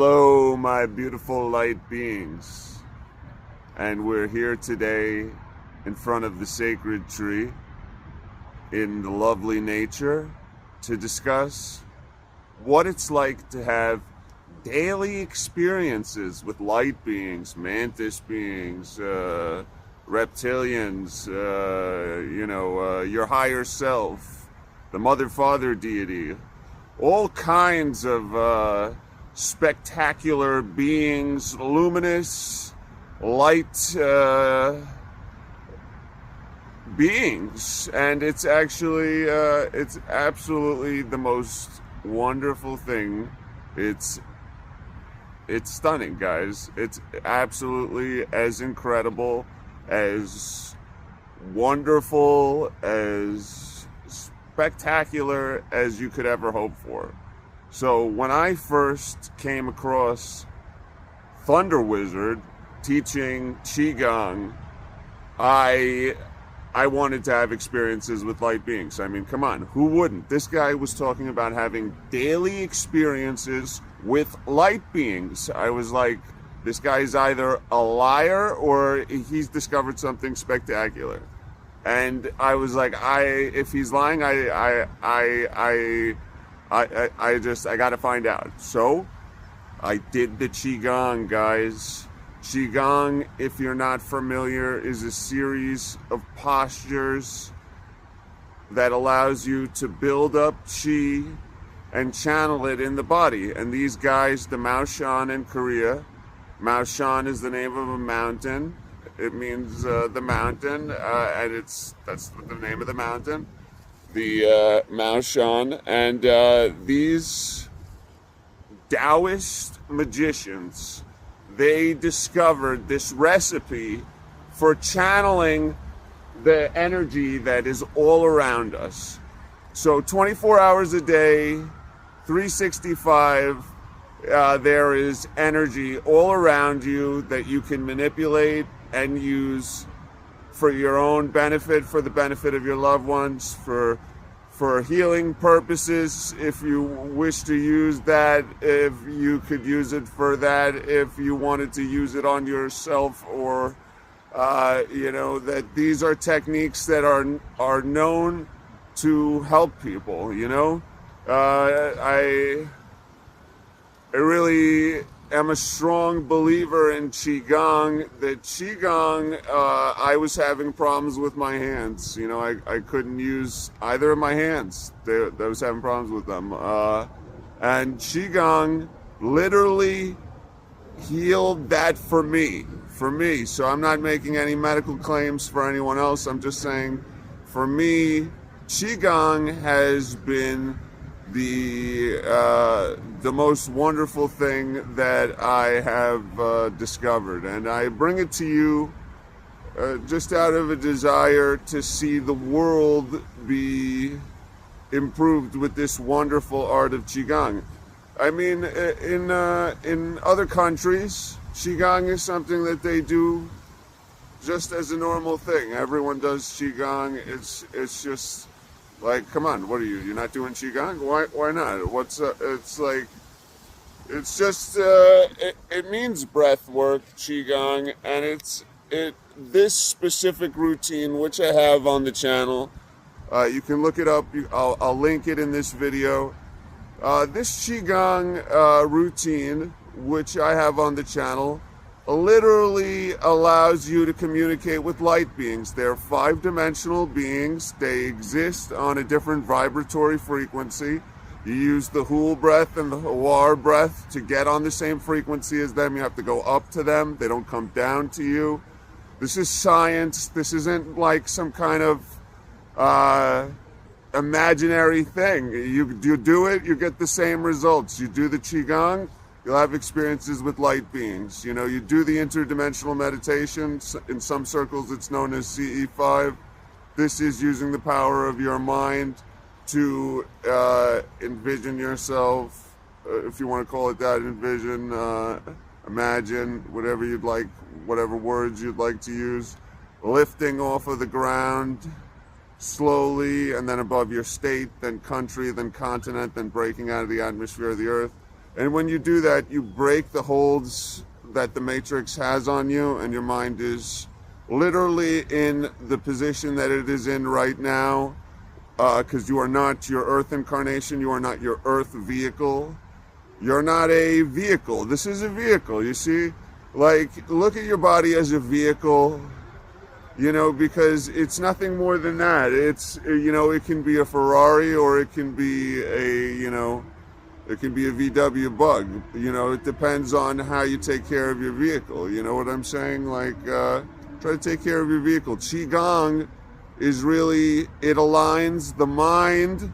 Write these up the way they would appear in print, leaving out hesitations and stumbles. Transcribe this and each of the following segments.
Hello, my beautiful light beings. And we're here today in front of the sacred tree in the lovely nature to discuss what it's like to have daily experiences with light beings, mantis beings, reptilians, your higher self, the mother father deity, all kinds of spectacular beings, luminous light beings, and it's actually it's absolutely the most wonderful thing. It's stunning, guys. It's absolutely as incredible, as wonderful, as spectacular as you could ever hope for. So when I first came across Thunder Wizard teaching Qigong, I wanted to have experiences with light beings. I mean, come on, who wouldn't? This guy was talking about having daily experiences with light beings. I was like, this guy's either a liar or he's discovered something spectacular. And I was like, if he's lying, I gotta find out. So I did the Qigong, guys. Qigong, if you're not familiar, is a series of postures that allows you to build up Qi and channel it in the body. And these guys, the Maoshan in Korea, Maoshan is the name of a mountain. It means the mountain, and that's the name of the mountain. The Maoshan, and these Taoist magicians, they discovered this recipe for channeling the energy that is all around us. So 24 hours a day, 365, there is energy all around you that you can manipulate and use for your own benefit, for the benefit of your loved ones, for healing purposes, if you wish to use that, if you could use it for that, if you wanted to use it on yourself, or that these are techniques that are known to help people. I really am a strong believer in Qigong. That Qigong, I was having problems with my hands. I couldn't use either of my hands. I was having problems with them. And Qigong literally healed that for me. So I'm not making any medical claims for anyone else. I'm just saying, for me, Qigong has been the most wonderful thing that I have discovered, and I bring it to you just out of a desire to see the world be improved with this wonderful art of Qigong. I mean, in other countries, Qigong is something that they do just as a normal thing. Everyone does Qigong. It's just like, come on, what are you? You're not doing Qigong? Why not? It means breath work, Qigong, and this specific routine, which I have on the channel. You can look it up. I'll link it in this video. This Qigong routine, which I have on the channel, literally allows you to communicate with light beings. They're 5-dimensional beings. They exist on a different vibratory frequency. You use the Hul breath and the Hawar breath to get on the same frequency as them. You have to go up to them. They don't come down to you. This is science. This isn't like some kind of imaginary thing. You do it, you get the same results. You do the Qigong, you'll have experiences with light beings. You do the interdimensional meditation. In some circles, it's known as CE5. This is using the power of your mind to envision yourself, if you want to call it that, envision, imagine, whatever you'd like, whatever words you'd like to use, lifting off of the ground slowly, and then above your state, then country, then continent, then breaking out of the atmosphere of the earth. And when you do that, you break the holds that the Matrix has on you, and your mind is literally in the position that it is in right now, because you are not your Earth incarnation, you are not your Earth vehicle. You're not a vehicle. This is a vehicle, you see? Like, look at your body as a vehicle, you know, because it's nothing more than that. It's, you know, it can be a Ferrari, or it can be a, you know, it can be a VW Bug. You know, it depends on how you take care of your vehicle. You know what I'm saying? Like, try to take care of your vehicle. Qigong is really, it aligns the mind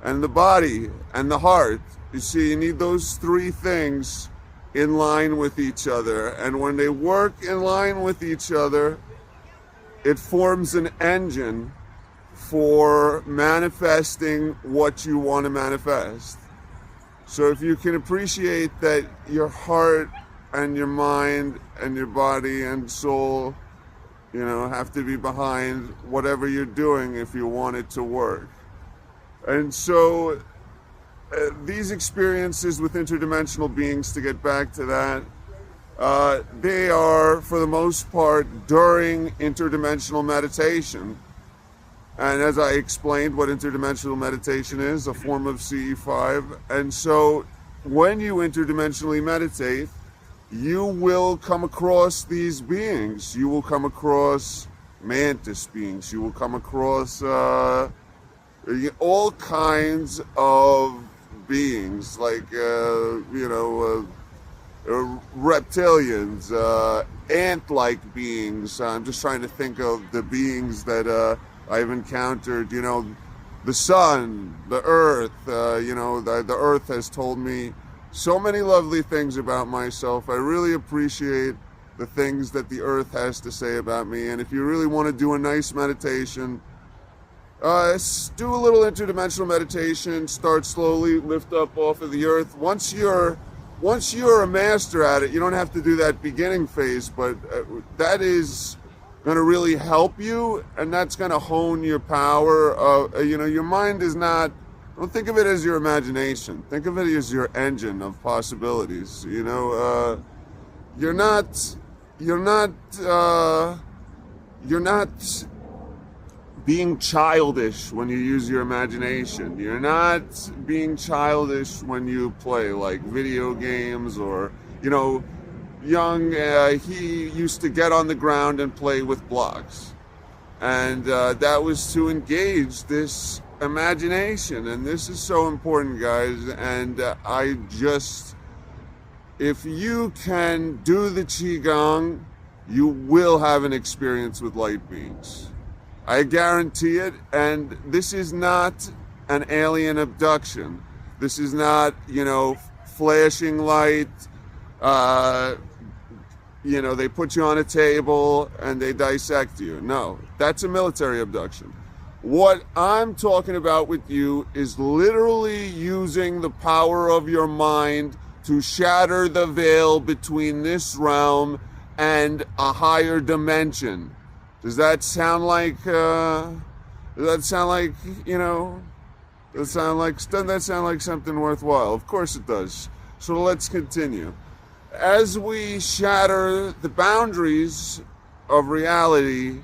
and the body and the heart. You see, you need those three things in line with each other. And when they work in line with each other, it forms an engine for manifesting what you want to manifest. So if you can appreciate that your heart and your mind and your body and soul, you know, have to be behind whatever you're doing if you want it to work. And so these experiences with interdimensional beings, to get back to that, they are, for the most part, during interdimensional meditation. And as I explained what interdimensional meditation is, a form of CE5. And so when you interdimensionally meditate, you will come across these beings. You will come across Mantis beings. You will come across all kinds of beings, like, you know, reptilians, ant-like beings. I'm just trying to think of the beings that I've encountered. You know, the sun, the earth. You know, the earth has told me so many lovely things about myself. I really appreciate the things that the earth has to say about me. And if you really want to do a nice meditation, do a little interdimensional meditation. Start slowly, lift up off of the earth. Once you're a master at it, you don't have to do that beginning phase, but that is going to really help you, and that's going to hone your power. You know, your mind is not, don't think of it as your imagination. Think of it as your engine of possibilities. You know, you're not being childish when you use your imagination. You're not being childish when you play like video games, or, you know, Young, he used to get on the ground and play with blocks. And that was to engage this imagination. And this is so important, guys. And if you can do the Qigong, you will have an experience with light beings. I guarantee it. And this is not an alien abduction. This is not, you know, flashing light. You know, they put you on a table and they dissect you. No, that's a military abduction. What I'm talking about with you is literally using the power of your mind to shatter the veil between this realm and a higher dimension. Does that sound like, you know, doesn't that sound like something worthwhile? Of course it does. So let's continue. As we shatter the boundaries of reality,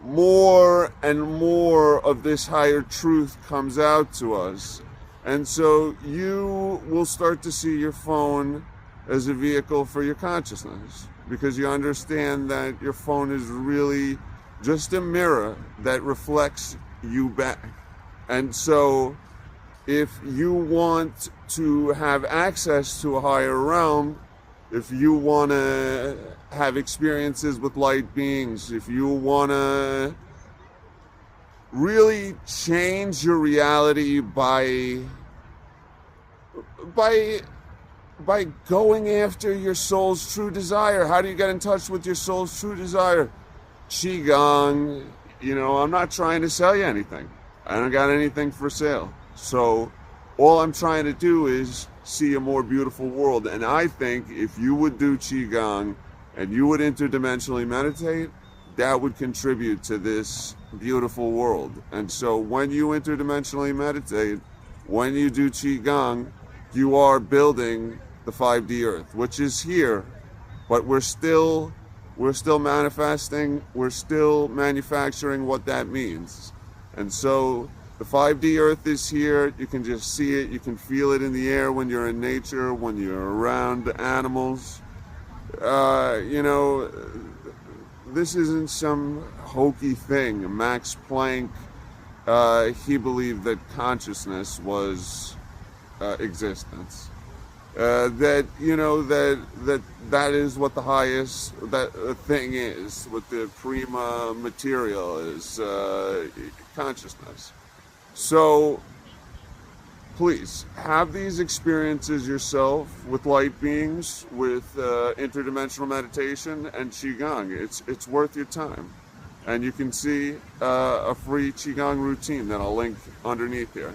more and more of this higher truth comes out to us. And so you will start to see your phone as a vehicle for your consciousness, because you understand that your phone is really just a mirror that reflects you back. And so if you want to have access to a higher realm, if you want to have experiences with light beings, if you want to really change your reality by going after your soul's true desire. How do you get in touch with your soul's true desire? Qigong. You know, I'm not trying to sell you anything. I don't got anything for sale. So all I'm trying to do is see a more beautiful world. And I think if you would do Qigong and you would interdimensionally meditate, that would contribute to this beautiful world. And so when you interdimensionally meditate, when you do Qigong, you are building the 5D earth, which is here, but we're still manifesting, we're still manufacturing what that means. And so the 5D earth is here. You can just see it, you can feel it in the air when you're in nature, when you're around animals. You know, this isn't some hokey thing. Max Planck, he believed that consciousness was existence. That, you know, that is what the highest thing is, what the prima material is, consciousness. So please have these experiences yourself with light beings, with interdimensional meditation and Qigong. It's worth your time. And you can see a free Qigong routine that I'll link underneath here.